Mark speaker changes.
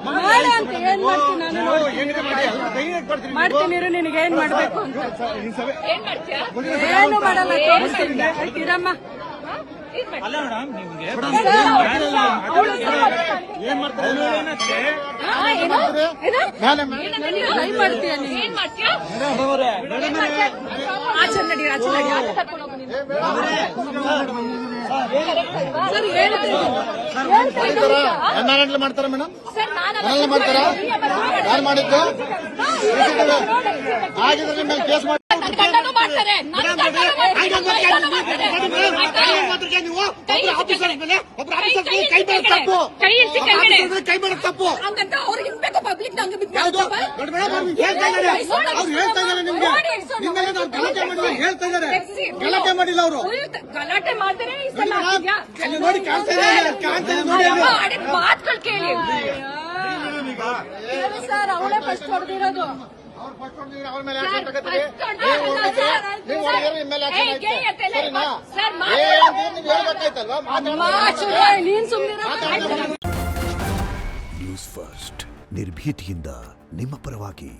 Speaker 1: ಮಾಡ ಅಂತ ಏನ್ ಮಾಡ್ತೀನಿ ನಾನು ಮಾಡ್ತೀನಿ ನಿನಗೆ ಏನ್ ಮಾಡ್ಬೇಕು ಅಂತ ಏನು ಮಾಡಲ್ಲ ಇರಮ್ಮ
Speaker 2: ಅಲ್ಲ ಮೇಡಮ್ ನಿಮ್ಗೆ
Speaker 1: ಮಾಡ್ತೀಯ ಆಚೆ ನಡಿ
Speaker 3: ಮಾಡ್ತಾರ ಮೇಡಮ್ ಮಾಡ್ತಾರ ಯಾರು ಮಾಡಿದ್ದು ಆಗಿದ್ರೆ ನಿಮ್ಮ ಮೇಲೆ ಕೇಸ್
Speaker 4: ಮಾಡ್ತಾರೆ
Speaker 3: ಕೈ ಮಾಡೋ ತಪ್ಪು
Speaker 4: ಅವ್ರಿಗೆ ಇನ್ಬೇಕು ಪಬ್ಲಿಕ್
Speaker 3: ಹೇಳ್ತಾ ಇದಾರೆ ಗಲಾಟೆ ಮಾಡಿಲ್ಲ ಅವರು
Speaker 4: ಗಲಾಟೆ ಮಾಡ್ತಾರೆ
Speaker 3: ನೋಡಿ ಕಾಣ್ತಾ ನೋಡಿ
Speaker 4: ಮಾತುಗಳು ಕೇಳಿ
Speaker 1: ಸರ್ ಅವಳೇ ಫಸ್ಟ್ ಹೊಡೆದಿರೋದು ನೀನ್ ಸುಮ್ಮನೆ
Speaker 5: ನ್ಯೂಸ್ ಫಸ್ಟ್ ನಿರ್ಭೀತಿಯಿಂದ ನಿಮ್ಮ ಪರವಾಗಿ.